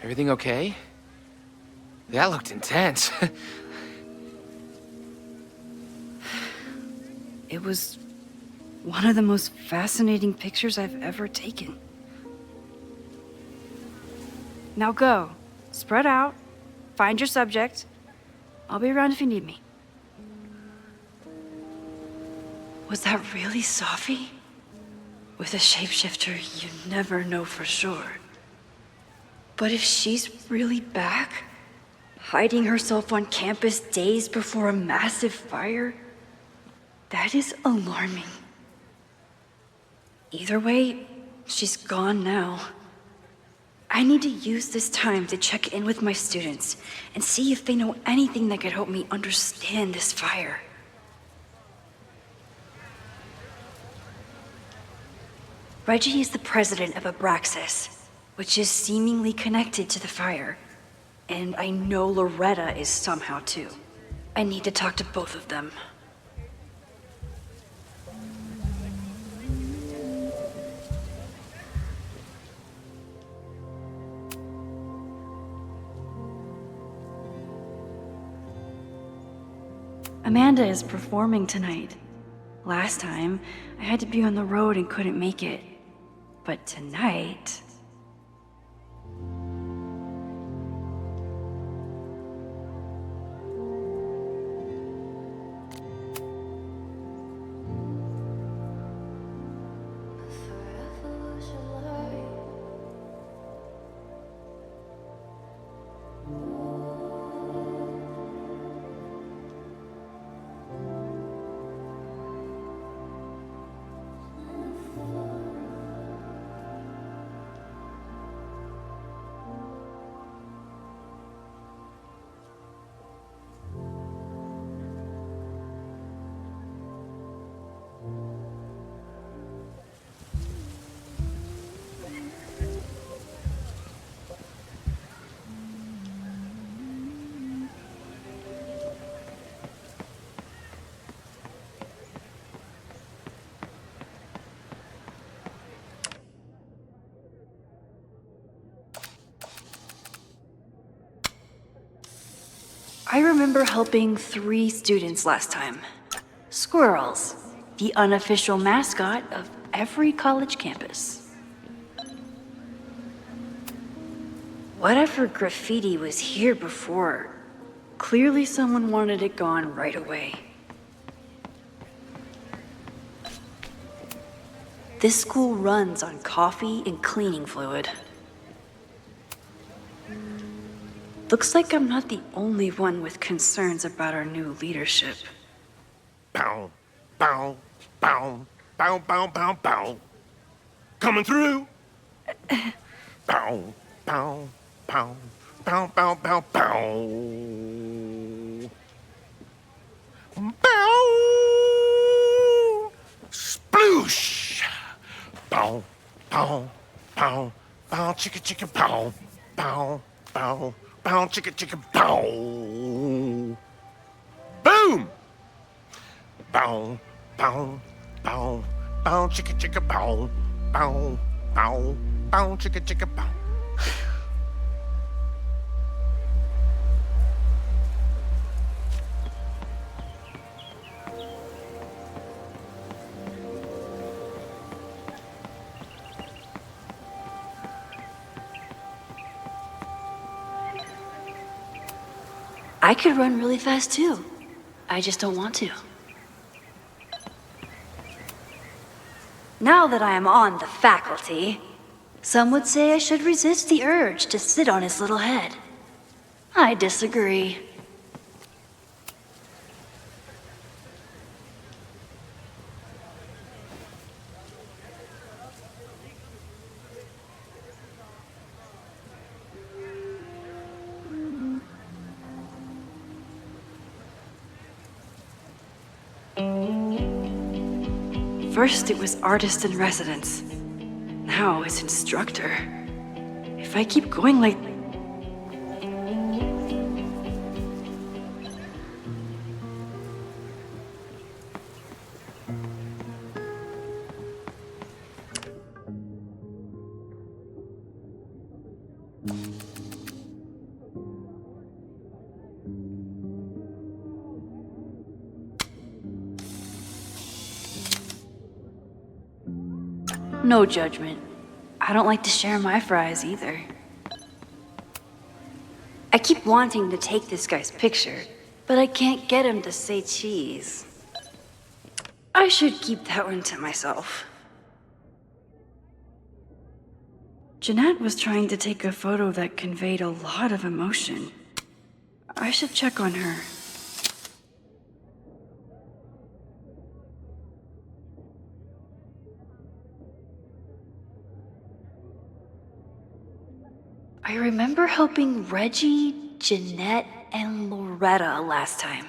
Everything okay? That looked intense. It was one of the most fascinating pictures I've ever taken. Now go. Spread out. Find your subject. I'll be around if you need me. Was that really Safi? With a shapeshifter, you never know for sure. But if she's really back, hiding herself on campus days before a massive fire, that is alarming. Either way, she's gone now. I need to use this time to check in with my students and see if they know anything that could help me understand this fire. Reggie is the president of Abraxas, which is seemingly connected to the fire. And I know Loretta is somehow too. I need to talk to both of them. Amanda is performing tonight. Last time, I had to be on the road and couldn't make it. But tonight... I remember helping 3 students last time. Squirrels, the unofficial mascot of every college campus. Whatever graffiti was here before, clearly someone wanted it gone right away. This school runs on coffee and cleaning fluid. Looks like I'm not the only one with concerns about our new leadership. Bow, bow, bow, bow, bow, bow, bow. Coming through. Bow, bow, bow, bow, bow, bow, bow. Bow. Sploosh. Bow, bow, bow, bow, chicka, chicka, bow, bow, bow. Bow, chicka, chicka, bow. Boom! Bow, bow, bow, bow, chicka, chicka, bow. Bow, bow, bow, chicka, chicka, bow. I could run really fast too. I just don't want to. Now that I am on the faculty, some would say I should resist the urge to sit on his little head. I disagree. First it was artist in residence. Now it's instructor. If I keep going like... No judgment. I don't like to share my fries either. I keep wanting to take this guy's picture, but I can't get him to say cheese. I should keep that one to myself. Jeanette was trying to take a photo that conveyed a lot of emotion. I should check on her. I remember helping Reggie, Jeanette, and Loretta last time.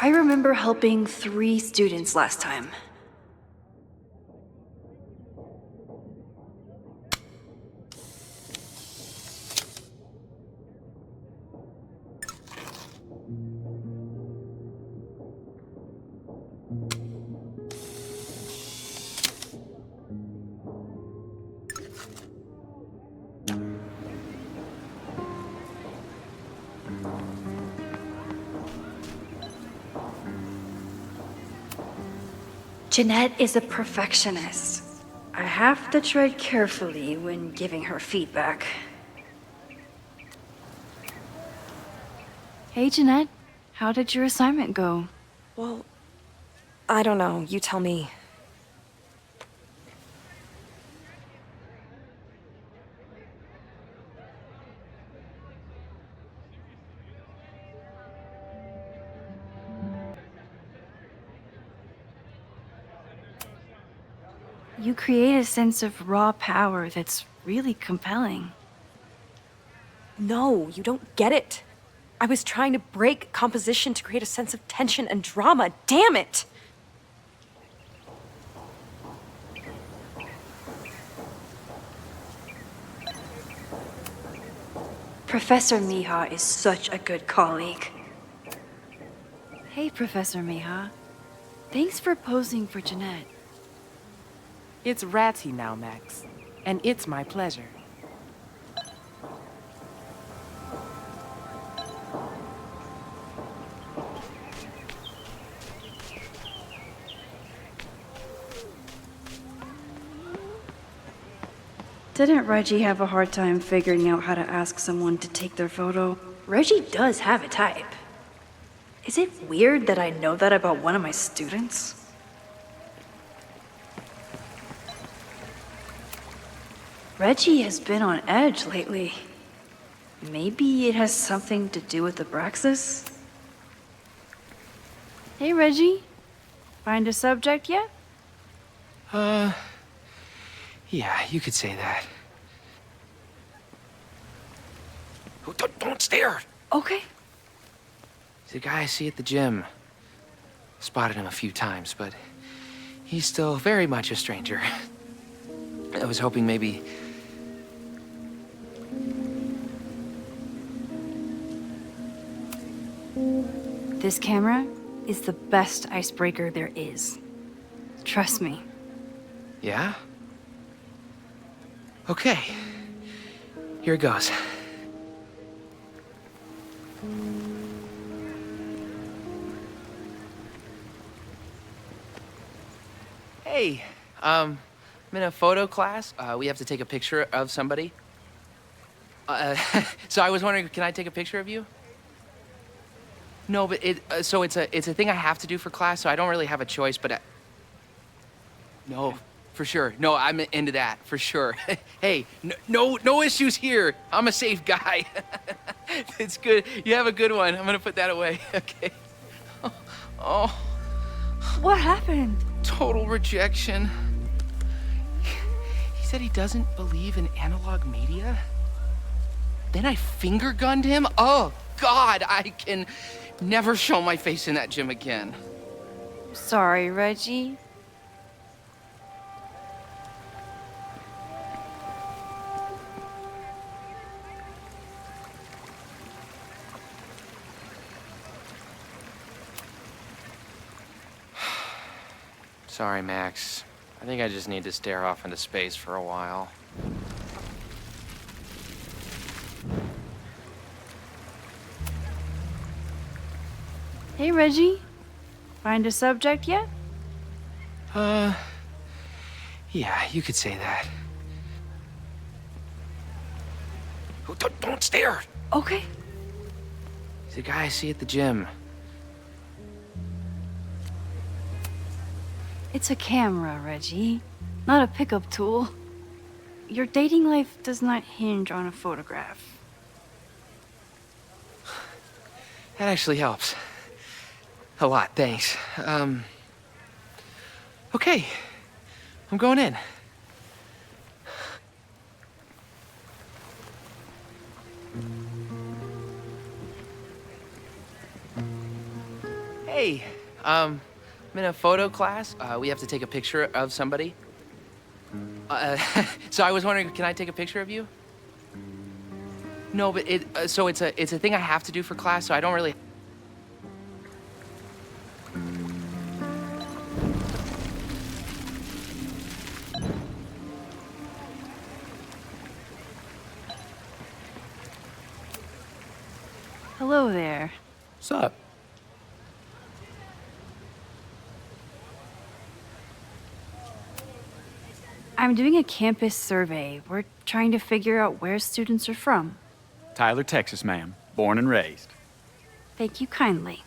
I remember helping 3 students last time. Jeanette is a perfectionist. I have to tread carefully when giving her feedback. Hey, Jeanette. How did your assignment go? Well, I don't know. You tell me. You create a sense of raw power that's really compelling. No, you don't get it. I was trying to break composition to create a sense of tension and drama. Damn it! Professor Mija is such a good colleague. Hey, Professor Mija. Thanks for posing for Jeanette. It's Ratty now, Max. And it's my pleasure. Didn't Reggie have a hard time figuring out how to ask someone to take their photo? Reggie does have a type. Is it weird that I know that about one of my students? Reggie has been on edge lately. Maybe it has something to do with Abraxas? Hey, Reggie. Find a subject yet? Yeah, you could say that. Oh, don't stare. Okay. He's a guy I see at the gym. Spotted him a few times, but he's still very much a stranger. I was hoping maybe... This camera is the best icebreaker there is. Trust me. Yeah? Okay. Here it goes. Hey, I'm in a photo class. We have to take a picture of somebody. So I was wondering, can I take a picture of you? No, but it's a thing I have to do for class, so I don't really have a choice, but no, for sure. No, I'm into that, for sure. Hey, no issues here. I'm a safe guy. It's good. You have a good one. I'm gonna put that away. Okay. Oh. What happened? Total rejection. He said he doesn't believe in analog media. Then I finger gunned him. Oh, God, I can never show my face in that gym again. Sorry, Reggie. Sorry, Max. I think I just need to stare off into space for a while. Hey, Reggie. Find a subject yet? Yeah, you could say that. Oh, don't stare! Okay. He's the guy I see at the gym. It's a camera, Reggie, not a pickup tool. Your dating life does not hinge on a photograph. That actually helps. A lot, thanks. Okay. I'm going in. Hey, I'm in a photo class. We have to take a picture of somebody. So I was wondering, can I take a picture of you? No, but so it's a thing I have to do for class, so I don't really. Hello there. What's up? I'm doing a campus survey. We're trying to figure out where students are from. Tyler, Texas, ma'am. Born and raised. Thank you kindly.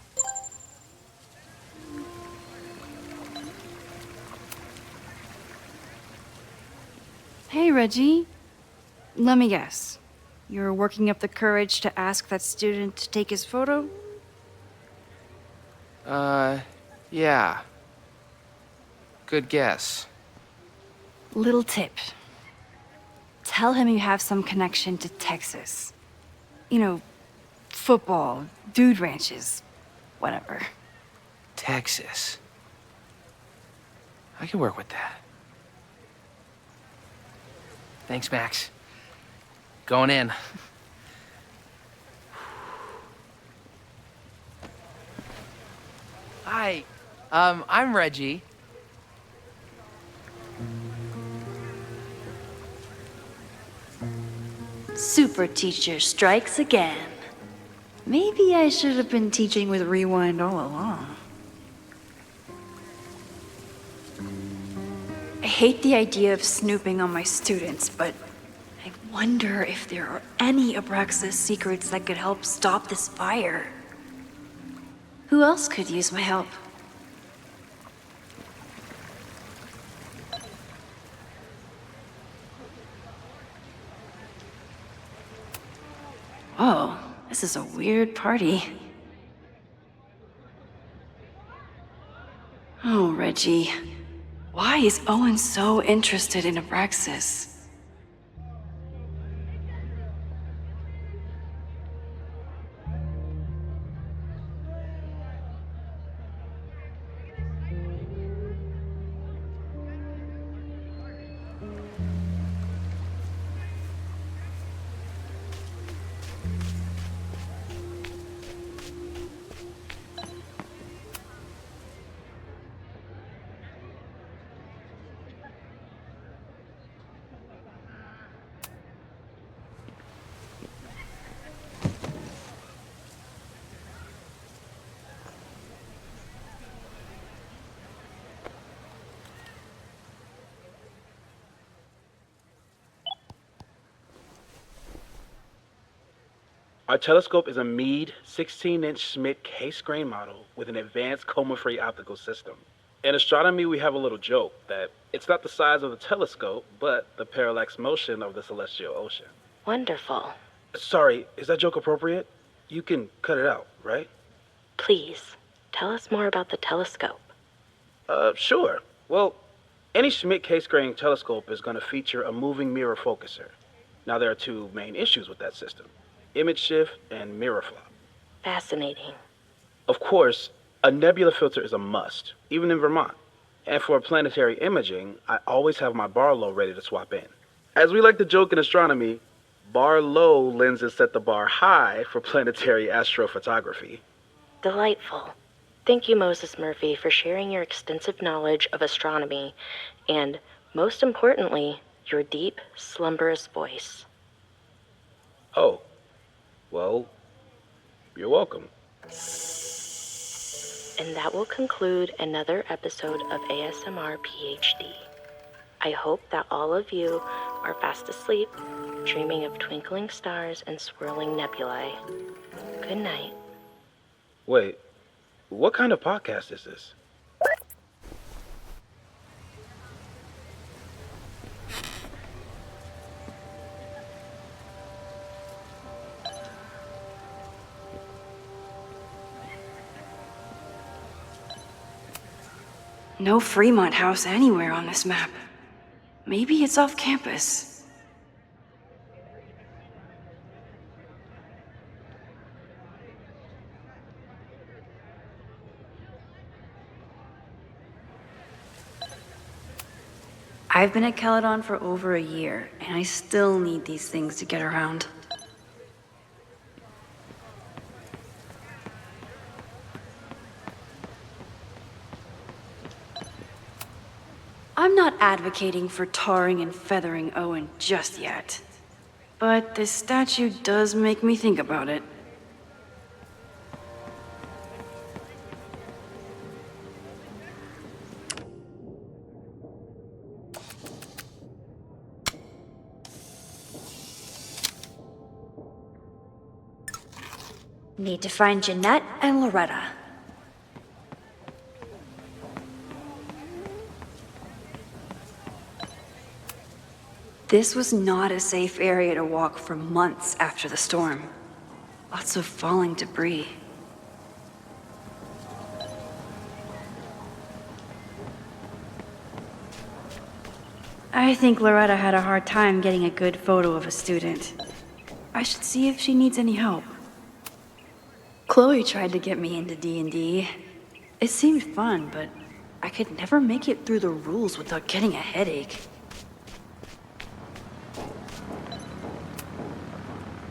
Hey, Reggie. Let me guess. You're working up the courage to ask that student to take his photo? Yeah. Good guess. Little tip. Tell him you have some connection to Texas. You know, football, dude ranches, whatever. Texas. I can work with that. Thanks, Max. Going in. Hi. I'm Reggie. Super teacher strikes again. Maybe I should have been teaching with Rewind all along. I hate the idea of snooping on my students, but I wonder if there are any Abraxas secrets that could help stop this fire. Who else could use my help? Oh, this is a weird party. Oh, Reggie. Why is Owen so interested in Abraxas? Our telescope is a Meade 16-inch Schmidt case-grain model with an advanced coma-free optical system. In astronomy, we have a little joke that it's not the size of the telescope, but the parallax motion of the celestial ocean. Wonderful. Sorry, is that joke appropriate? You can cut it out, right? Please, tell us more about the telescope. Sure. Well, any Schmidt case-grain telescope is going to feature a moving mirror focuser. Now, there are two main issues with that system: image shift and mirror flop. Fascinating. Of course, a nebula filter is a must, even in Vermont. And for planetary imaging, I always have my bar low ready to swap in. As we like to joke in astronomy, bar low lenses set the bar high for planetary astrophotography. Delightful. Thank you, Moses Murphy, for sharing your extensive knowledge of astronomy and, most importantly, your deep, slumberous voice. Oh, well, you're welcome. And that will conclude another episode of ASMR PhD. I hope that all of you are fast asleep, dreaming of twinkling stars and swirling nebulae. Good night. Wait, what kind of podcast is this? No Fremont House anywhere on this map. Maybe it's off campus. I've been at Caledon for over a year, and I still need these things to get around. I'm not advocating for tarring and feathering Owen just yet. But this statue does make me think about it. Need to find Jeanette and Loretta. This was not a safe area to walk for months after the storm. Lots of falling debris. I think Loretta had a hard time getting a good photo of a student. I should see if she needs any help. Chloe tried to get me into D&D. It seemed fun, but I could never make it through the rules without getting a headache.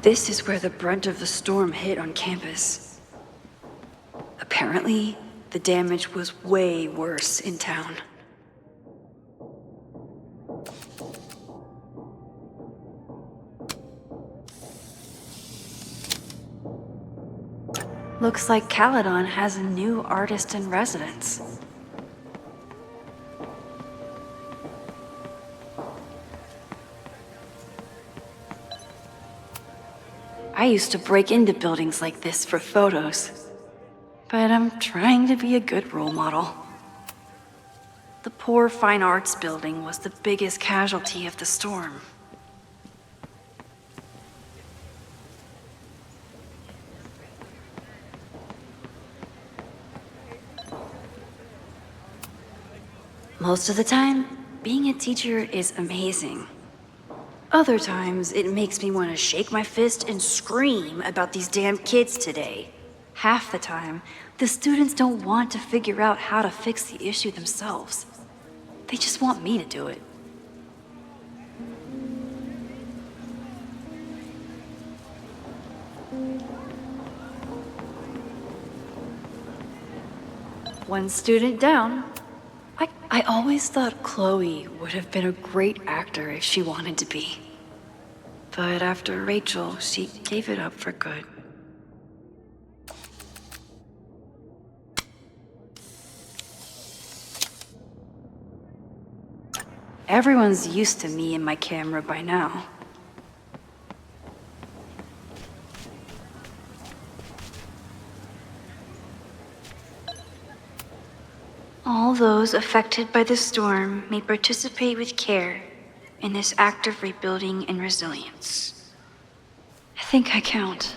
This is where the brunt of the storm hit on campus. Apparently, the damage was way worse in town. Looks like Caledon has a new artist in residence. I used to break into buildings like this for photos, but I'm trying to be a good role model. The poor fine arts building was the biggest casualty of the storm. Most of the time, being a teacher is amazing. Other times, it makes me want to shake my fist and scream about these damn kids today. Half the time, the students don't want to figure out how to fix the issue themselves. They just want me to do it. One student down. I always thought Chloe would have been a great actor if she wanted to be. But after Rachel, she gave it up for good. Everyone's used to me and my camera by now. All those affected by the storm may participate with care in this act of rebuilding and resilience. I think I count.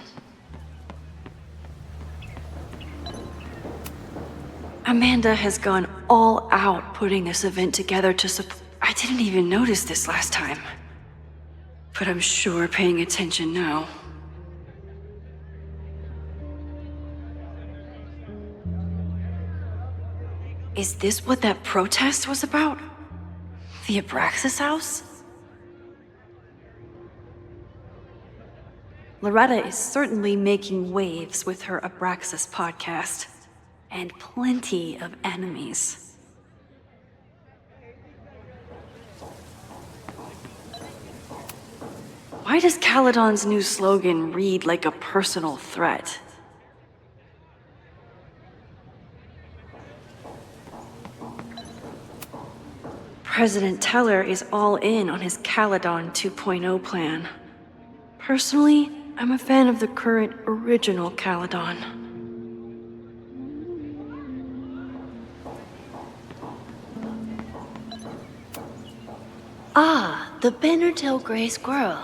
Amanda has gone all out putting this event together to support. I didn't even notice this last time, but I'm sure paying attention now. Is this what that protest was about? The Abraxas house? Loretta is certainly making waves with her Abraxas podcast. and plenty of enemies. Why does Caledon's new slogan read like a personal threat? President Teller is all in on his Caledon 2.0 plan. Personally, I'm a fan of the current original Caledon. Ah, the Bannertail Gray Squirrel,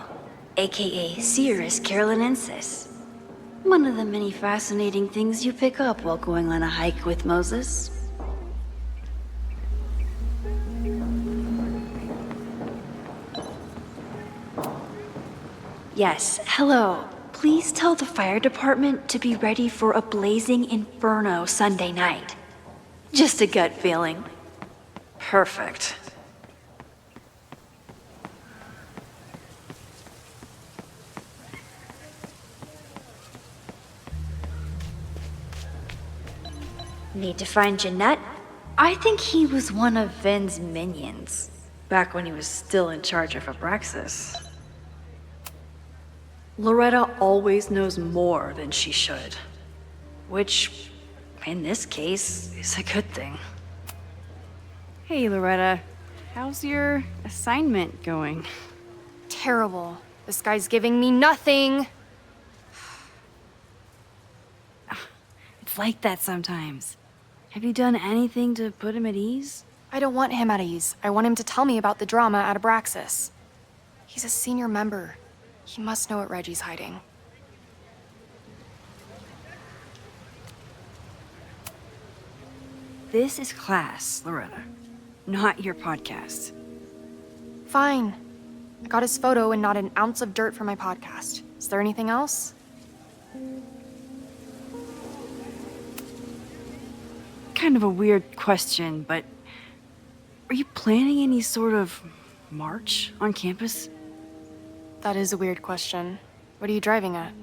aka Cirrus carolinensis. One of the many fascinating things you pick up while going on a hike with Moses. Yes, hello. Please tell the fire department to be ready for a blazing inferno Sunday night. Just a gut feeling. Perfect. Need to find Jeanette? I think he was one of Ven's minions, back when he was still in charge of Abraxas. Loretta always knows more than she should, which, in this case, is a good thing. Hey, Loretta. How's your assignment going? Terrible. This guy's giving me nothing. It's like that sometimes. Have you done anything to put him at ease? I don't want him at ease. I want him to tell me about the drama at Abraxas. He's a senior member. He must know what Reggie's hiding. This is class, Loretta, not your podcast. Fine. I got his photo and not an ounce of dirt for my podcast. Is there anything else? Kind of a weird question, but are you planning any sort of march on campus? That is a weird question. What are you driving at?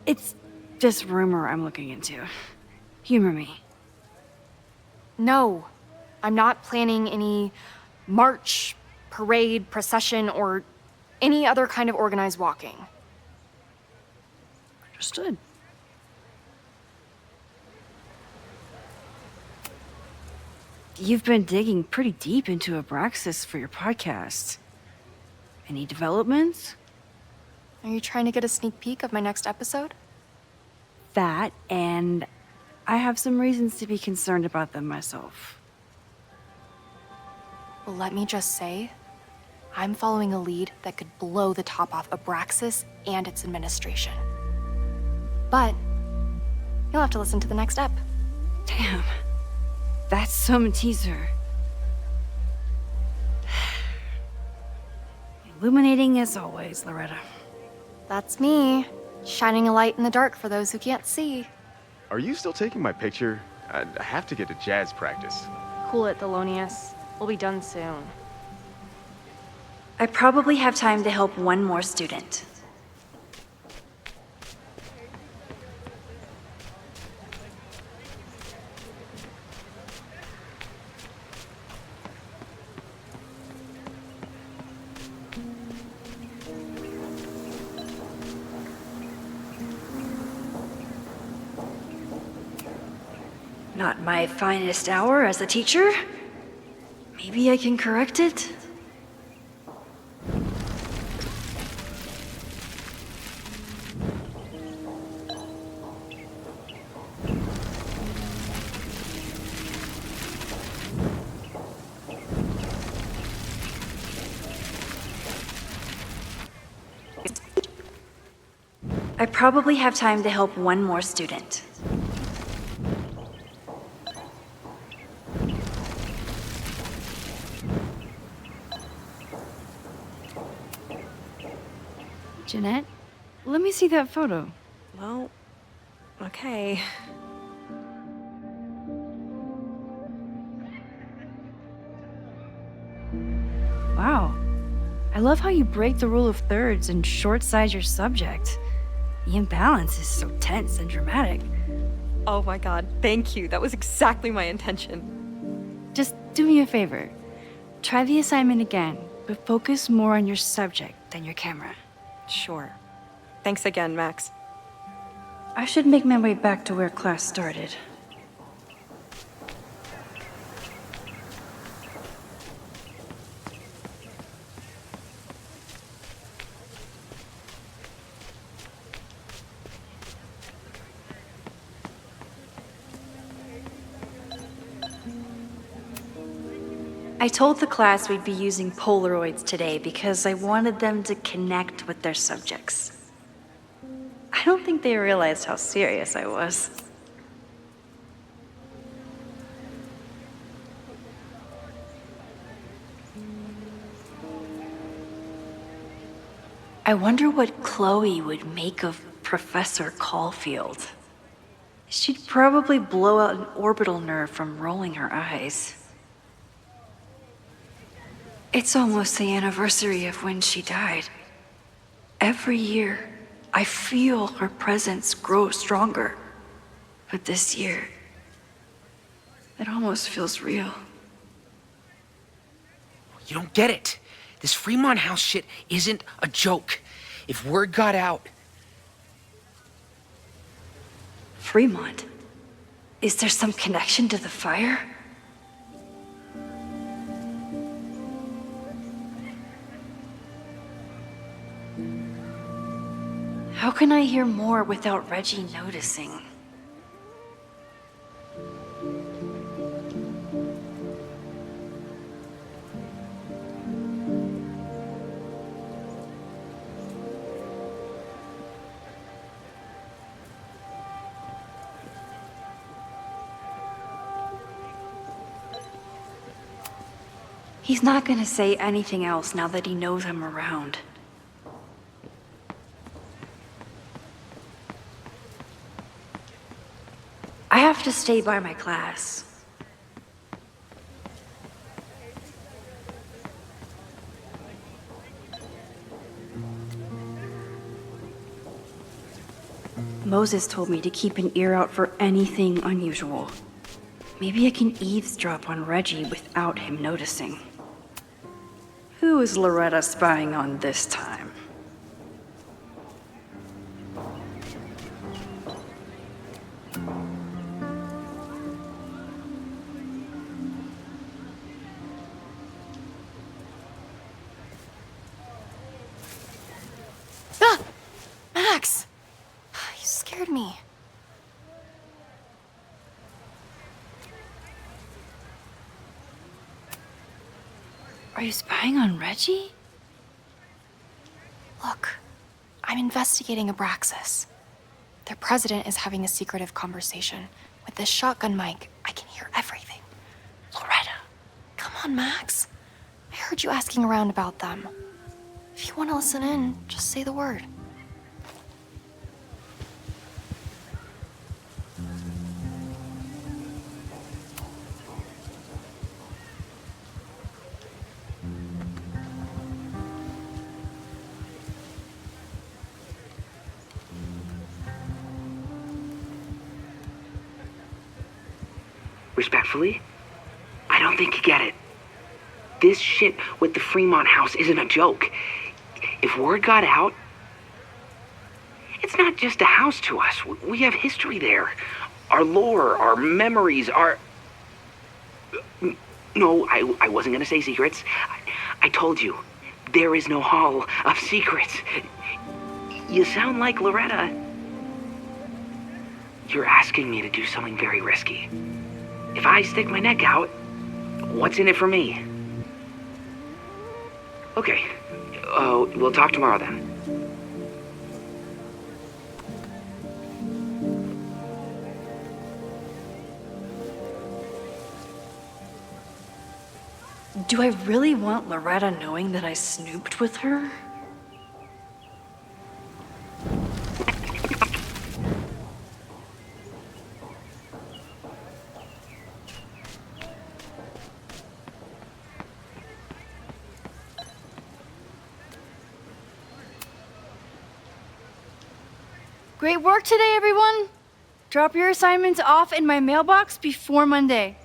It's just rumor I'm looking into. Humor me. No. I'm not planning any march, parade, procession, or any other kind of organized walking. Understood. You've been digging pretty deep into Abraxas for your podcast. Any developments? Are you trying to get a sneak peek of my next episode? That, and I have some reasons to be concerned about them myself. Well, let me just say, I'm following a lead that could blow the top off Abraxas and its administration. But you'll have to listen to the next ep. Damn. That's some teaser. Illuminating as always, Loretta. That's me, shining a light in the dark for those who can't see. Are you still taking my picture? I have to get to jazz practice. Cool it, Thelonious. We'll be done soon. I probably have time to help one more student. Not my finest hour as a teacher. Maybe I can correct it? I probably have time to help one more student. Jeanette, let me see that photo. Well, okay. Wow. I love how you break the rule of thirds and short size your subject. The imbalance is so tense and dramatic. Oh my god, thank you. That was exactly my intention. Just do me a favor. Try the assignment again, but focus more on your subject than your camera. Sure. Thanks again, Max. I should make my way back to where class started. I told the class we'd be using Polaroids today because I wanted them to connect with their subjects. I don't think they realized how serious I was. I wonder what Chloe would make of Professor Caulfield. She'd probably blow out an orbital nerve from rolling her eyes. It's almost the anniversary of when she died. Every year, I feel her presence grow stronger. But this year, it almost feels real. You don't get it. This Fremont House shit isn't a joke. If word got out... Fremont? Is there some connection to the fire? How can I hear more without Reggie noticing? He's not gonna say anything else now that he knows I'm around. I have to stay by my class. Moses told me to keep an ear out for anything unusual. Maybe I can eavesdrop on Reggie without him noticing. Who is Loretta spying on this time? Ah! Max! You scared me. Are you spying on Reggie? Look, I'm investigating Abraxas. Their president is having a secretive conversation. With this shotgun mic, I can hear everything. Loretta, come on, Max. I heard you asking around about them. If you want to listen in, just say the word. Respectfully, I don't think you get it. This shit with the Fremont House isn't a joke. If word got out, it's not just a house to us. We have history there. Our lore, our memories, our... No, I wasn't gonna say secrets. I told you, there is no hall of secrets. You sound like Loretta. You're asking me to do something very risky. If I stick my neck out, what's in it for me? Okay, we'll talk tomorrow then. Do I really want Loretta knowing that I snooped with her? Great work today, everyone! Drop your assignments off in my mailbox before Monday.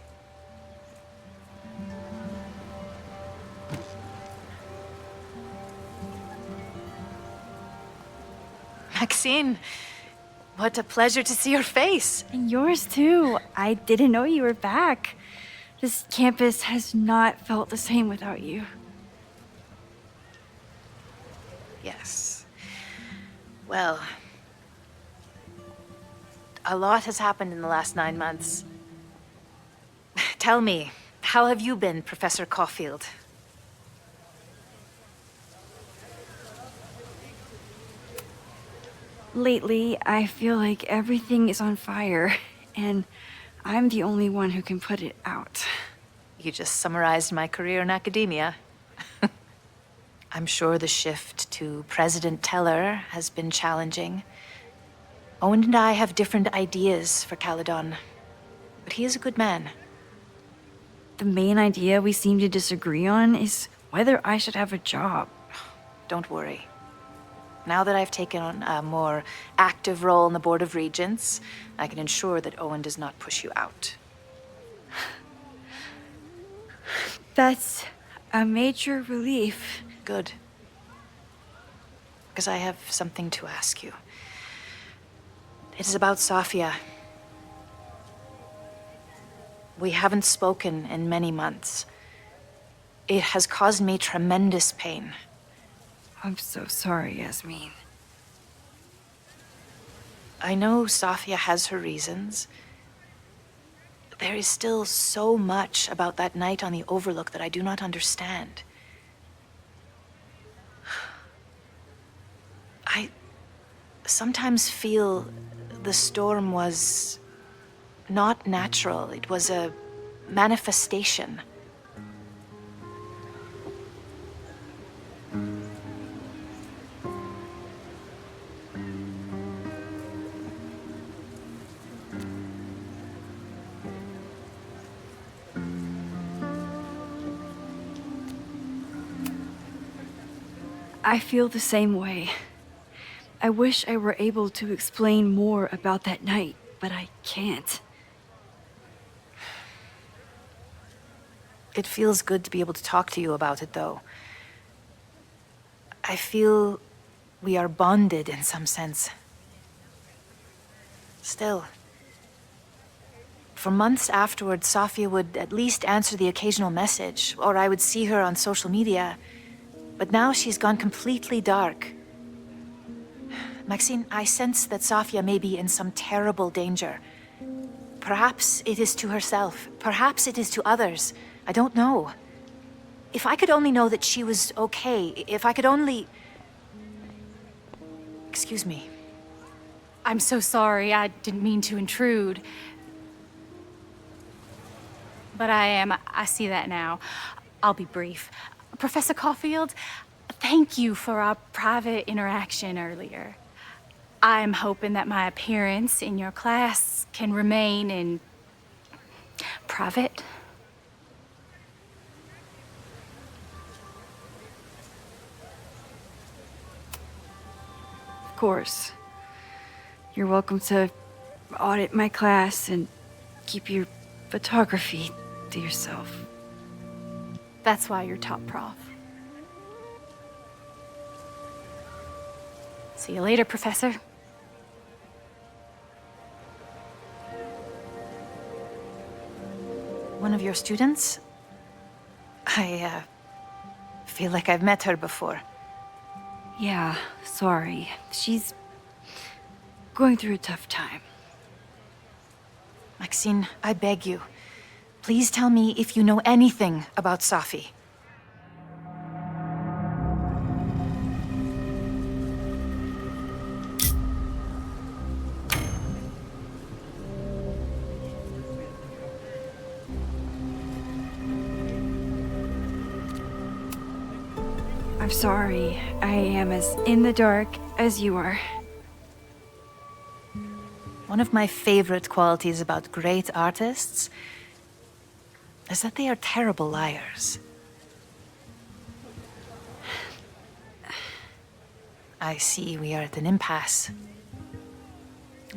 Maxine, what a pleasure to see your face. And yours too. I didn't know you were back. This campus has not felt the same without you. Yes. Well, a lot has happened in the last 9 months. Tell me, how have you been, Professor Caulfield? Lately, I feel like everything is on fire, and I'm the only one who can put it out. You just summarized my career in academia. I'm sure the shift to President Teller has been challenging. Owen and I have different ideas for Caledon, but he is a good man. The main idea we seem to disagree on is whether I should have a job. Don't worry. Now that I've taken on a more active role in the Board of Regents, I can ensure that Owen does not push you out. That's a major relief. Good. Because I have something to ask you. It is about Safia. We haven't spoken in many months. It has caused me tremendous pain. I'm so sorry, Yasmin. I know Safia has her reasons. There is still so much about that night on the Overlook that I do not understand. I sometimes feel the storm was not natural. It was a manifestation. I feel the same way. I wish I were able to explain more about that night, but I can't. It feels good to be able to talk to you about it, though. I feel we are bonded in some sense. Still, for months afterwards, Safia would at least answer the occasional message, or I would see her on social media. But now she's gone completely dark. Maxine, I sense that Safia may be in some terrible danger. Perhaps it is to herself. Perhaps it is to others. I don't know. If I could only know that she was okay, if I could only... Excuse me. I'm so sorry. I didn't mean to intrude. But I see that now. I'll be brief. Professor Caulfield, thank you for our private interaction earlier. I'm hoping that my appearance in your class can remain in private. Of course. You're welcome to audit my class and keep your photography to yourself. That's why you're top prof. See you later, Professor. One of your students? I feel like I've met her before. Yeah, sorry. She's going through a tough time. Maxine, I beg you. Please tell me if you know anything about Safi. I'm sorry. I am as in the dark as you are. One of my favorite qualities about great artists is that they are terrible liars. I see we are at an impasse.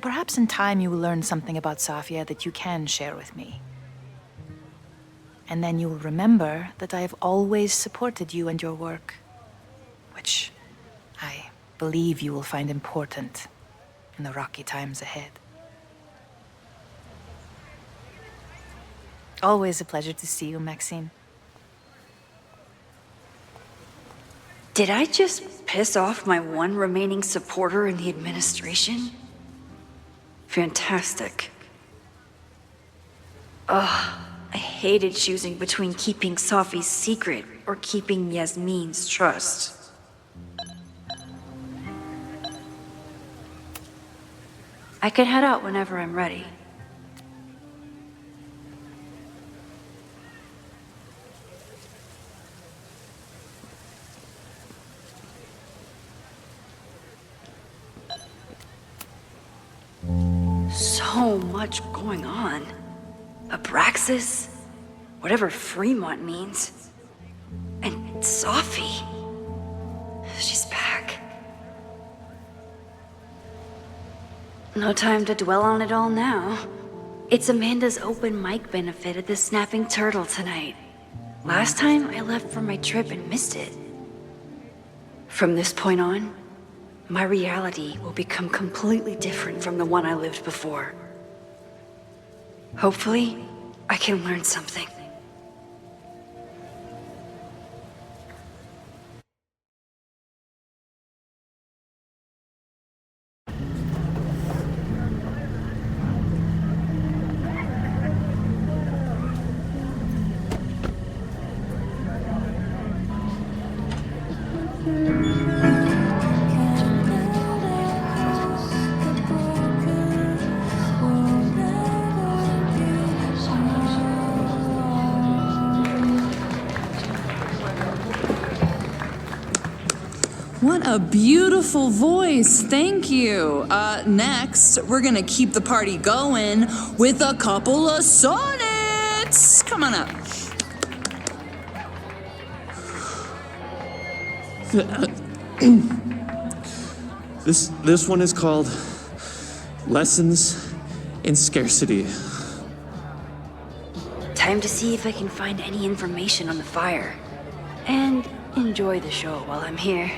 perhaps in time you will learn something about Safia that you can share with me. And then you will remember that I have always supported you and your work, which I believe you will find important in the rocky times ahead. Always a pleasure to see you, Maxine. Did I just piss off my one remaining supporter in the administration? Fantastic. Ugh, I hated choosing between keeping Safi's secret or keeping Yasmin's trust. I could head out whenever I'm ready. So much going on. Abraxas, whatever Fremont means, and Safi. She's back. No time to dwell on it all now. It's Amanda's open mic benefit at the Snapping Turtle tonight. Last time I left for my trip and missed it. From this point on, my reality will become completely different from the one I lived before. Hopefully, I can learn something. What a beautiful voice, thank you. Next, we're gonna keep the party going with a couple of sonnets. Come on up. This one is called Lessons in Scarcity. Time to see if I can find any information on the fire. And enjoy the show while I'm here.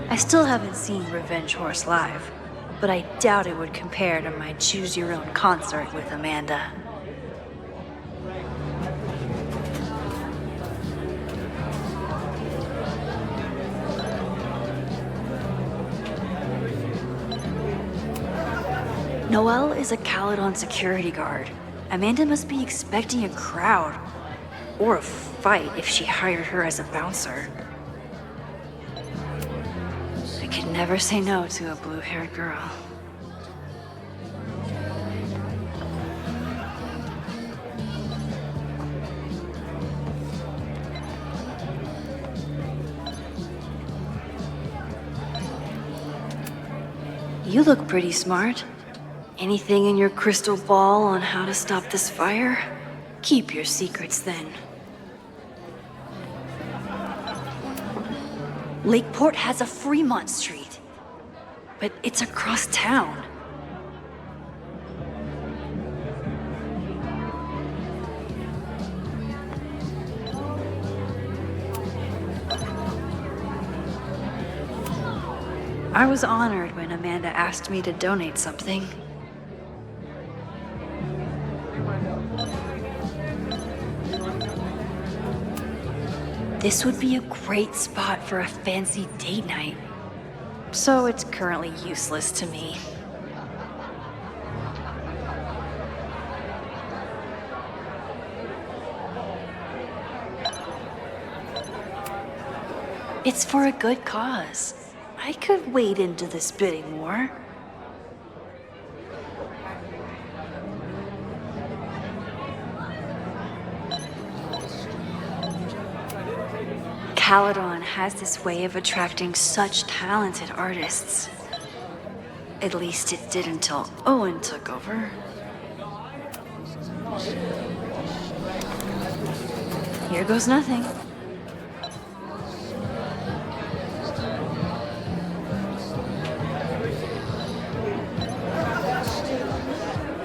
I still haven't seen Revenge Horse live, but I doubt it would compare to my Choose Your Own concert with Amanda. Noelle is a Caledon security guard. Amanda must be expecting a crowd. Or a fight if she hired her as a bouncer. I could never say no to a blue-haired girl. You look pretty smart. Anything in your crystal ball on how to stop this fire? Keep your secrets then. Lakeport has a Fremont Street, but it's across town. I was honored when Amanda asked me to donate something. This would be a great spot for a fancy date night. So it's currently useless to me. It's for a good cause. I could wade into this bidding war. Caledon has this way of attracting such talented artists. At least it did until Owen took over. Here goes nothing.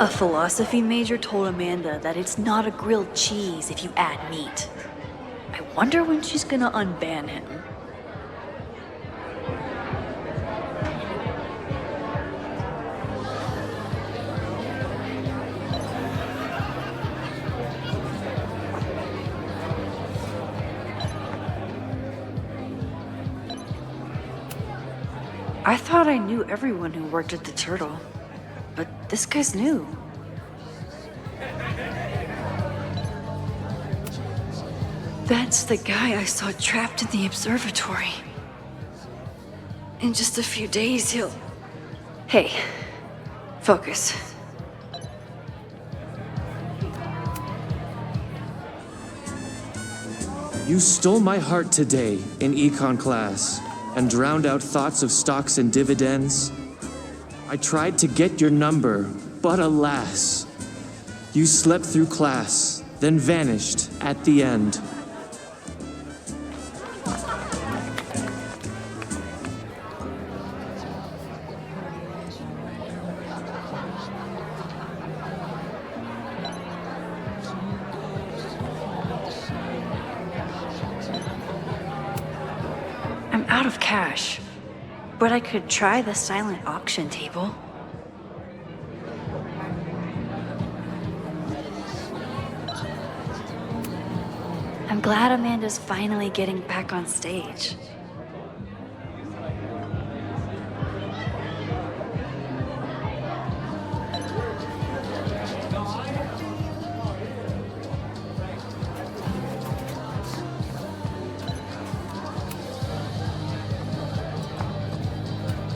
A philosophy major told Amanda that it's not a grilled cheese if you add meat. I wonder when she's gonna unban him. I thought I knew everyone who worked at the Turtle, but this guy's new. That's the guy I saw trapped in the observatory. In just a few days, he'll... Hey, focus. You stole my heart today in econ class and drowned out thoughts of stocks and dividends. I tried to get your number, but alas, you slept through class, then vanished at the end. I'm out of cash, but I could try the silent auction table. I'm glad Amanda's finally getting back on stage.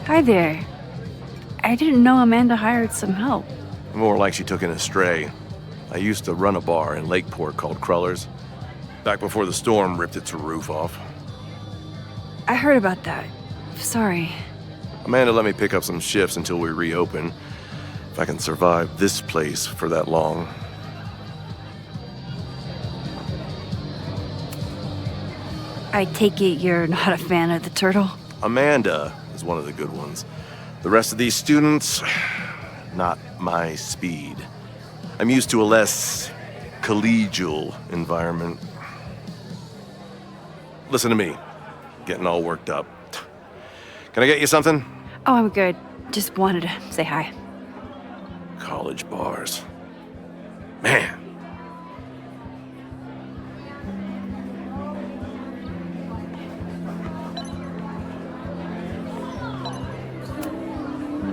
Hi there. I didn't know Amanda hired some help. More like she took in a stray. I used to run a bar in Lakeport called Cruller's, back before the storm ripped its roof off. I heard about that. Sorry. Amanda let me pick up some shifts until we reopen. If I can survive this place for that long. I take it you're not a fan of the Turtle? Amanda is one of the good ones. The rest of these students, not my speed. I'm used to a less collegial environment. Listen to me, getting all worked up. Can I get you something? Oh, I'm good. Just wanted to say hi. College bars. Man.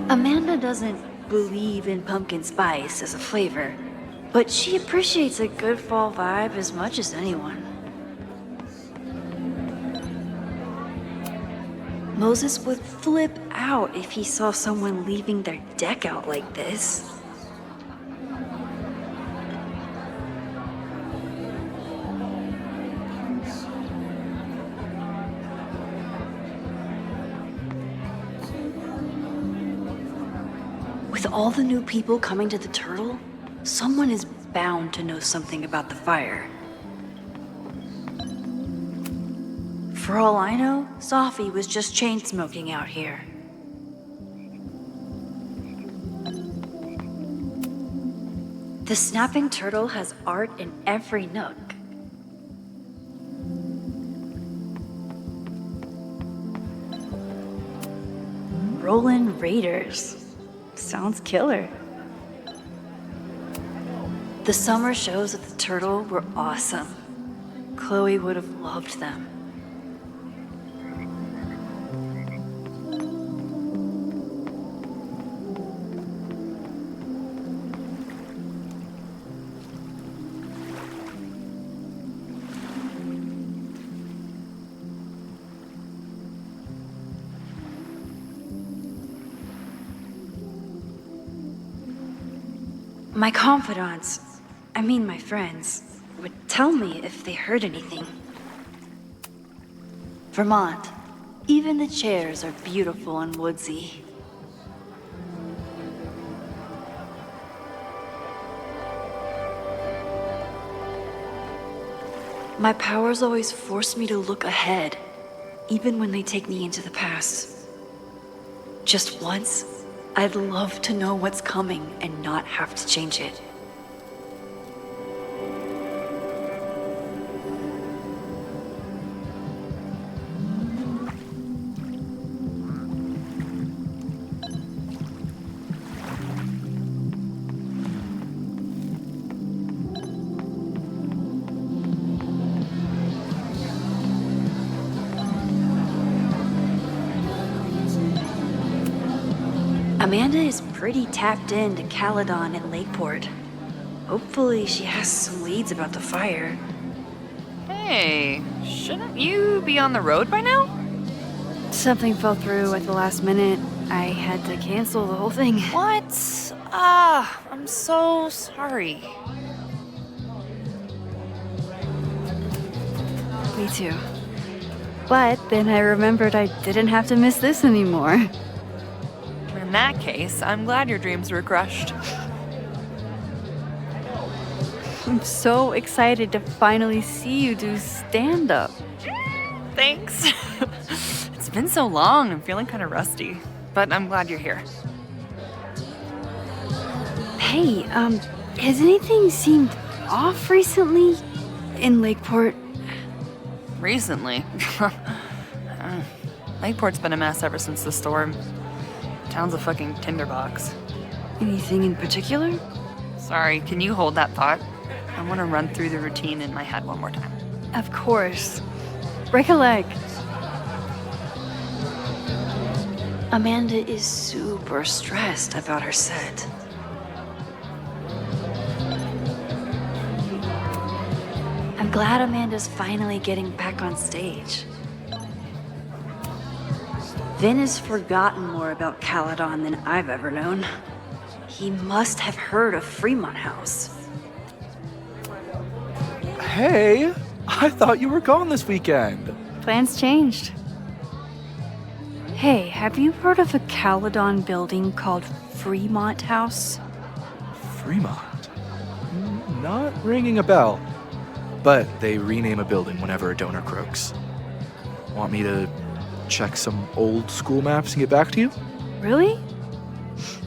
Amanda doesn't believe in pumpkin spice as a flavor, but she appreciates a good fall vibe as much as anyone. Moses would flip out if he saw someone leaving their deck out like this. With all the new people coming to the Turtle, someone is bound to know something about the fire. For all I know, Sophie was just chain smoking out here. The Snapping Turtle has art in every nook. Rollin' Raiders. Sounds killer. The summer shows at the Turtle were awesome. Chloe would have loved them. My confidants, I mean my friends, would tell me if they heard anything. Vermont, even the chairs are beautiful and woodsy. My powers always force me to look ahead, even when they take me into the past. Just once, I'd love to know what's coming and not have to change it. Amanda is pretty tapped into Caledon and Lakeport. Hopefully she has some leads about the fire. Hey, shouldn't you be on the road by now? Something fell through at the last minute. I had to cancel the whole thing. What? I'm so sorry. Me too. But then I remembered I didn't have to miss this anymore. In that case, I'm glad your dreams were crushed. I'm so excited to finally see you do stand-up. Thanks. It's been so long, I'm feeling kind of rusty. But I'm glad you're here. Hey, has anything seemed off recently in Lakeport? Recently? Lakeport's been a mess ever since the storm. Town's a fucking tinderbox. Anything in particular? Sorry, can you hold that thought? I want to run through the routine in my head one more time. Of course. Break a leg. Amanda is super stressed about her set. I'm glad Amanda's finally getting back on stage. Vin has forgotten more about Caledon than I've ever known. He must have heard of Fremont House. Hey, I thought you were gone this weekend. Plans changed. Hey, have you heard of a Caledon building called Fremont House? Fremont? Not ringing a bell. But they rename a building whenever a donor croaks. Want me to check some old school maps and get back to you? Really?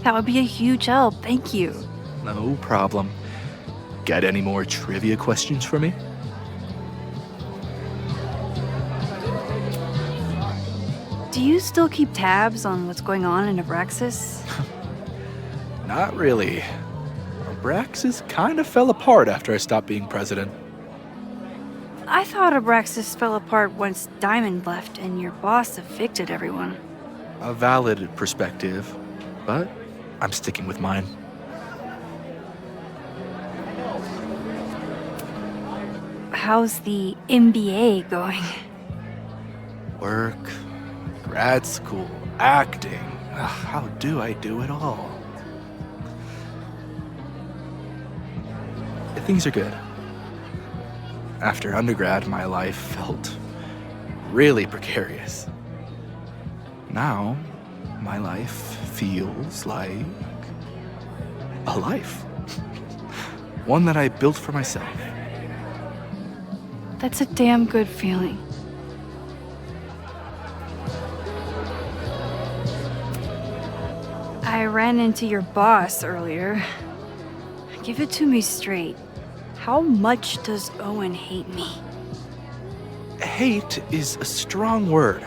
That would be a huge help, thank you. No problem. Got any more trivia questions for me? Do you still keep tabs on what's going on in Abraxas? Not really. Abraxas kind of fell apart after I stopped being president. I thought Abraxas fell apart once Diamond left and your boss evicted everyone. A valid perspective, but I'm sticking with mine. How's the MBA going? Work, grad school, acting. Ugh, how do I do it all? Things are good. After undergrad, my life felt really precarious. Now, my life feels like a life. One that I built for myself. That's a damn good feeling. I ran into your boss earlier. Give it to me straight. How much does Owen hate me? Hate is a strong word.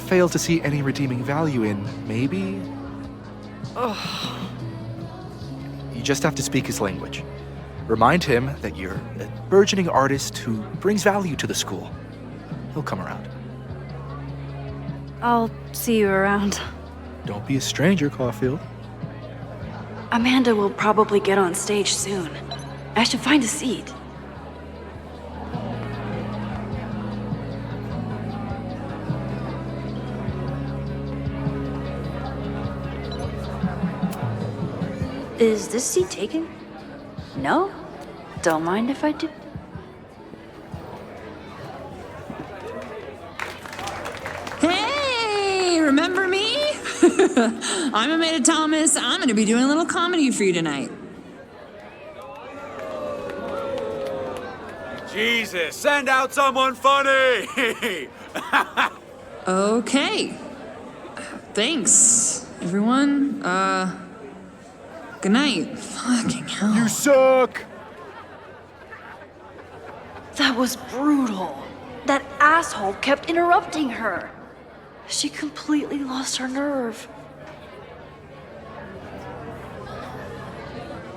Fail to see any redeeming value in, maybe? Ugh. You just have to speak his language. Remind him that you're a burgeoning artist who brings value to the school. He'll come around. I'll see you around. Don't be a stranger, Caulfield. Amanda will probably get on stage soon. I should find a seat. Is this seat taken? No? Don't mind if I do. Hey, remember me? I'm Amanda Thomas. I'm gonna be doing a little comedy for you tonight. Jesus, send out someone funny! Okay. Thanks, everyone. Good night. Fucking hell. You suck! That was brutal. That asshole kept interrupting her. She completely lost her nerve.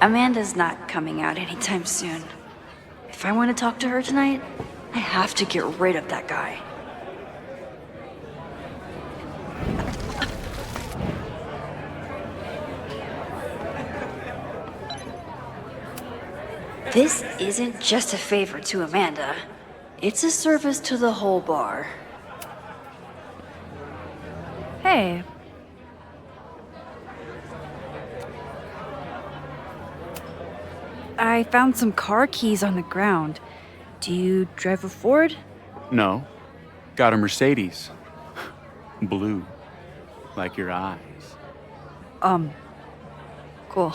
Amanda's not coming out anytime soon. If I want to talk to her tonight, I have to get rid of that guy. This isn't just a favor to Amanda. It's a service to the whole bar. Hey. I found some car keys on the ground. Do you drive a Ford? No. Got a Mercedes. Blue. Like your eyes. Cool.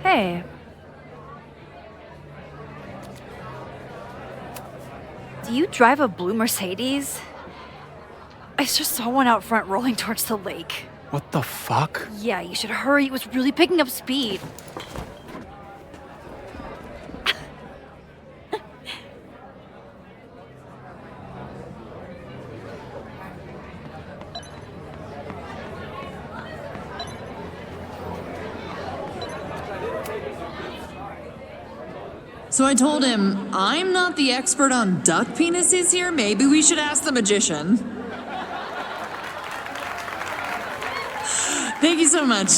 Hey. Do you drive a blue Mercedes? I just saw one out front rolling towards the lake. What the fuck? Yeah, you should hurry. It was really picking up speed. So I told him, I'm not the expert on duck penises here. Maybe we should ask the magician. Thank you so much.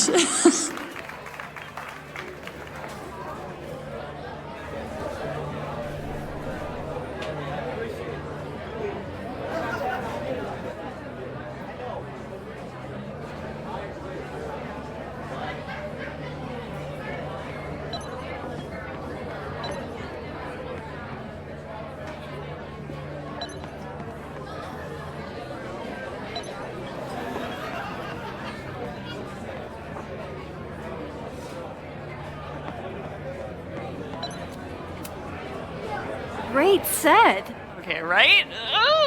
Great set. Okay, right?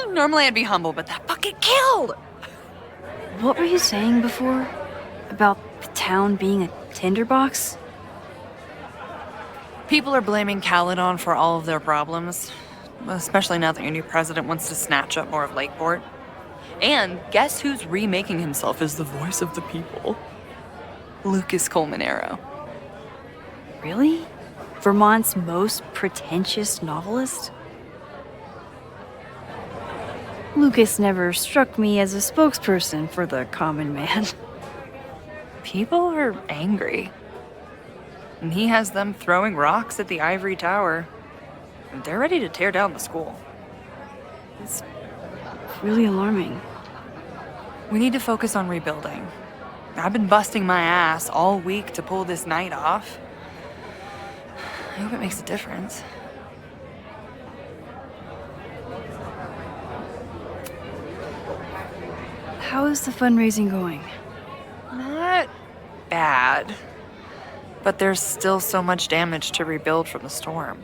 Normally I'd be humble, but that fucking killed! What were you saying before? About the town being a tinderbox? People are blaming Caledon for all of their problems, especially now that your new president wants to snatch up more of Lakeport. And guess who's remaking himself as the voice of the people? Lucas Colmanero. Really? Vermont's most pretentious novelist? Lucas never struck me as a spokesperson for the common man. People are angry. And he has them throwing rocks at the ivory tower. And they're ready to tear down the school. It's really alarming. We need to focus on rebuilding. I've been busting my ass all week to pull this night off. I hope it makes a difference. How is the fundraising going? Not bad. But there's still so much damage to rebuild from the storm.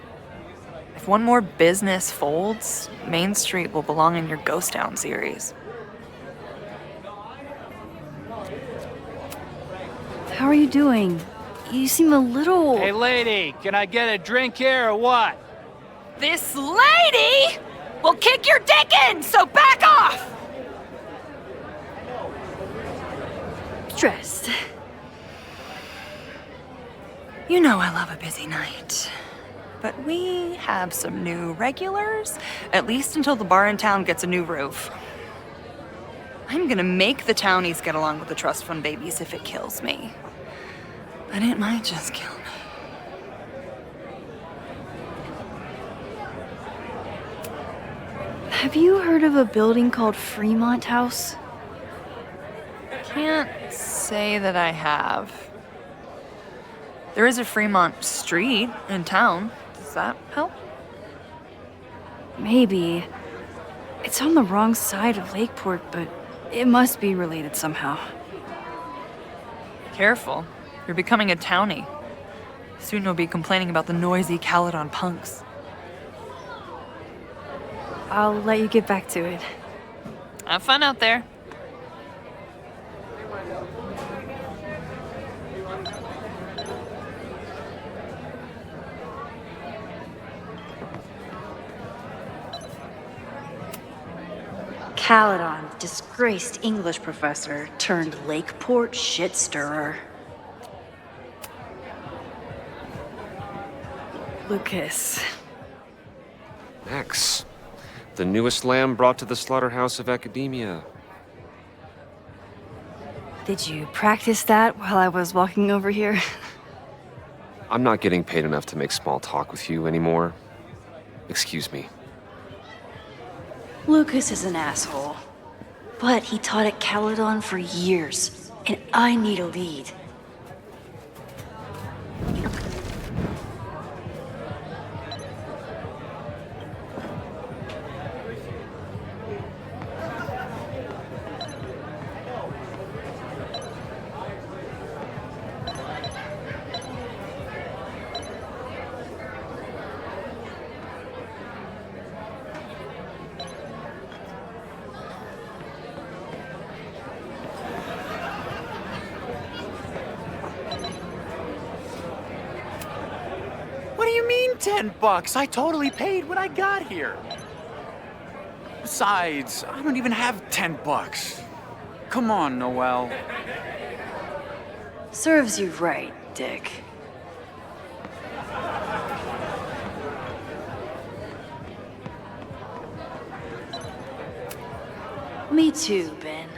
If one more business folds, Main Street will belong in your Ghost Town series. How are you doing? You seem a little... Hey, lady, can I get a drink here or what? This lady will kick your dick in, so back off! Stressed. You know I love a busy night. But we have some new regulars, at least until the bar in town gets a new roof. I'm gonna make the townies get along with the trust fund babies if it kills me. But it might just kill me. Have you heard of a building called Fremont House? Can't say that I have. There is a Fremont Street in town. Does that help? Maybe. It's on the wrong side of Lakeport, but it must be related somehow. Careful. You're becoming a townie. Soon you'll be complaining about the noisy Caledon punks. I'll let you get back to it. Have fun out there. Caledon, disgraced English professor turned Lakeport shit stirrer. Lucas. Max, the newest lamb brought to the slaughterhouse of academia. Did you practice that while I was walking over here? I'm not getting paid enough to make small talk with you anymore. Excuse me. Lucas is an asshole. But he taught at Caledon for years, and I need a lead. What do you mean $10? I totally paid when I got here. Besides, I don't even have $10. Come on, Noel. Serves you right, Dick. Me too, Ben.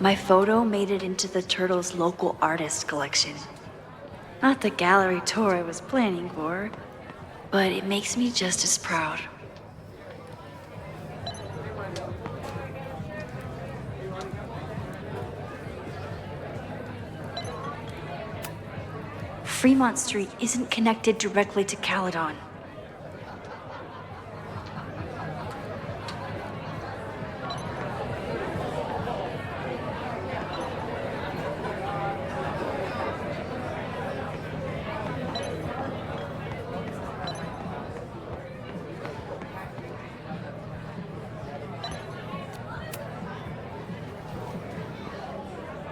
My photo made it into the Turtles' local artist collection. Not the gallery tour I was planning for, but it makes me just as proud. Fremont Street isn't connected directly to Caledon.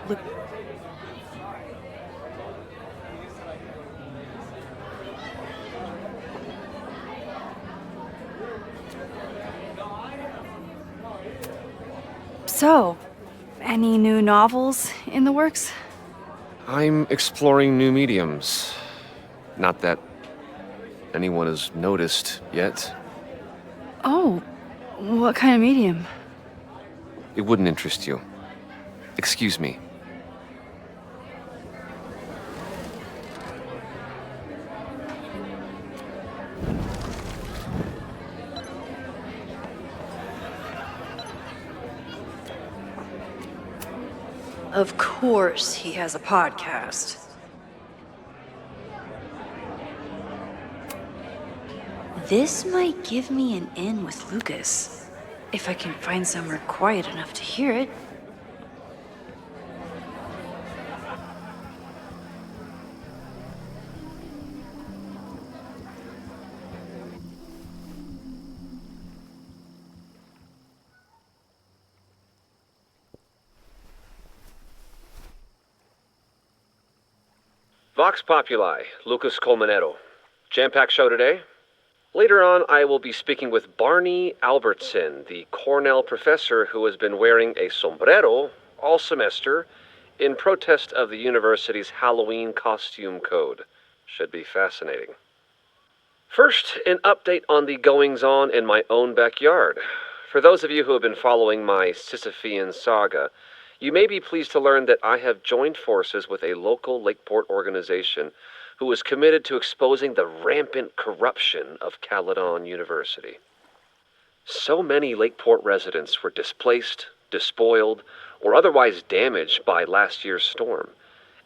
Look. So, any new novels in the works? I'm exploring new mediums. Not that anyone has noticed yet. Oh, what kind of medium? It wouldn't interest you. Excuse me. Of course he has a podcast. This might give me an in with Lucas, if I can find somewhere quiet enough to hear it. Vox Populi, Lucas Colmenero. Jam-packed show today? Later on, I will be speaking with Barney Albertson, the Cornell professor who has been wearing a sombrero all semester in protest of the university's Halloween costume code. Should be fascinating. First, an update on the goings-on in my own backyard. For those of you who have been following my Sisyphean saga, you may be pleased to learn that I have joined forces with a local Lakeport organization who is committed to exposing the rampant corruption of Caledon University. So many Lakeport residents were displaced, despoiled, or otherwise damaged by last year's storm,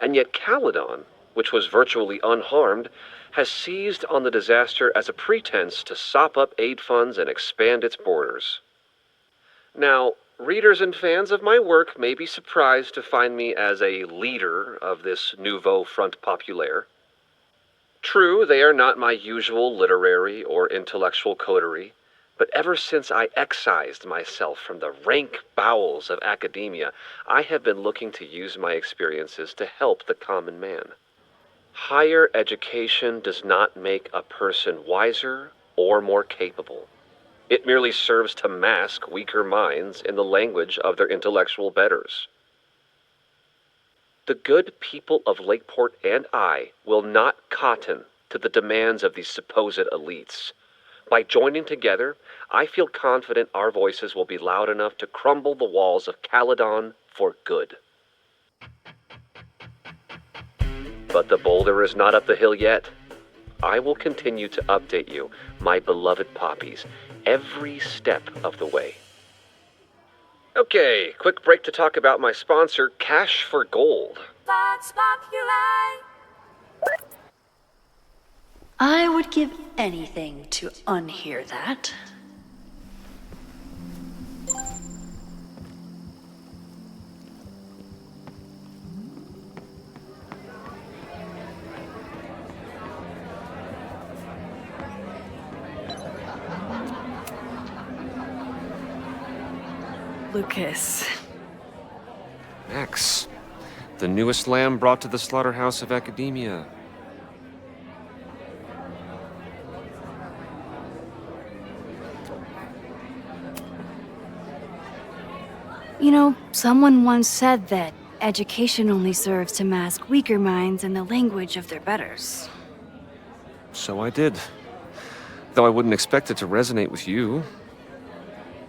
and yet Caledon, which was virtually unharmed, has seized on the disaster as a pretense to sop up aid funds and expand its borders. Now, readers and fans of my work may be surprised to find me as a leader of this nouveau front populaire. True, they are not my usual literary or intellectual coterie, but ever since I excised myself from the rank bowels of academia, I have been looking to use my experiences to help the common man. Higher education does not make a person wiser or more capable. It merely serves to mask weaker minds in the language of their intellectual betters. The good people of Lakeport and I will not cotton to the demands of these supposed elites. By joining together, I feel confident our voices will be loud enough to crumble the walls of Caledon for good. But the boulder is not up the hill yet. I will continue to update you, my beloved poppies, every step of the way. Okay, quick break to talk about my sponsor, Cash for Gold. Vox Populi. I would give anything to unhear that. Lucas. Max, the newest lamb brought to the slaughterhouse of academia. You know, someone once said that education only serves to mask weaker minds in the language of their betters. So I did. Though I wouldn't expect it to resonate with you.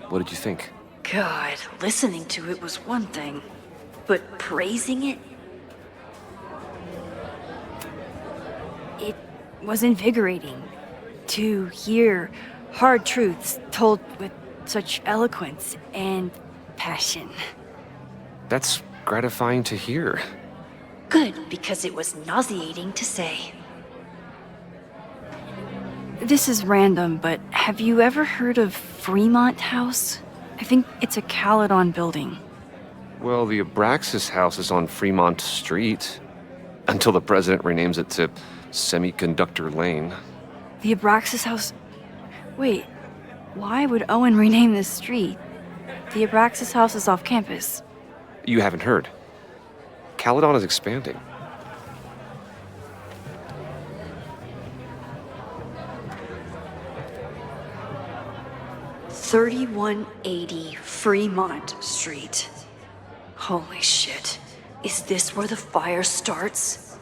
What did you think? God, listening to it was one thing, but praising it? It was invigorating to hear hard truths told with such eloquence and passion. That's gratifying to hear. Good, because it was nauseating to say. This is random, but have you ever heard of Fremont House? I think it's a Caledon building. Well, the Abraxas house is on Fremont Street. Until the president renames it to Semiconductor Lane. The Abraxas House? Wait, why would Owen rename this street? The Abraxas House is off campus. You haven't heard. Caledon is expanding. $3180 Fremont Street. Holy shit. Is this where the fire starts?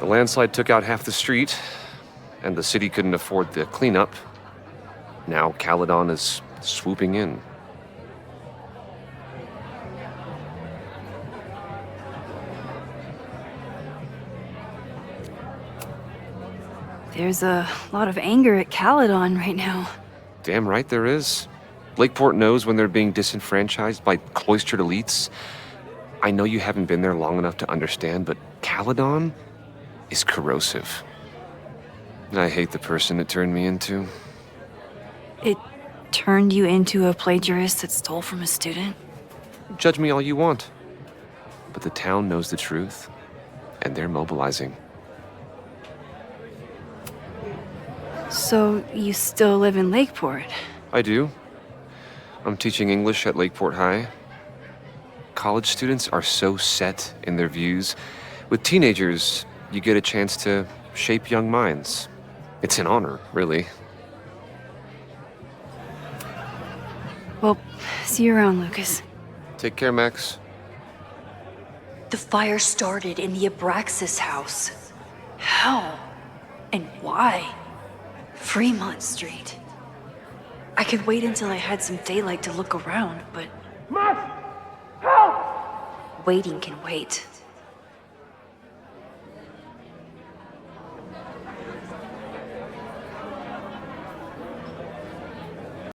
The landslide took out half the street, and the city couldn't afford the cleanup. Now Caledon is swooping in. There's a lot of anger at Caledon right now. Damn right there is. Lakeport knows when they're being disenfranchised by cloistered elites. I know you haven't been there long enough to understand, but Caledon is corrosive. I hate the person it turned me into. It turned you into a plagiarist that stole from a student? Judge me all you want. But the town knows the truth, and they're mobilizing. So you still live in Lakeport? I do. I'm teaching English at Lakeport High. College students are so set in their views. With teenagers, you get a chance to shape young minds. It's an honor, really. Well, see you around, Lucas. Take care, Max. The fire started in the Abraxas house. How? And why? Fremont Street. I could wait until I had some daylight to look around, but... Max! Help! Waiting can wait.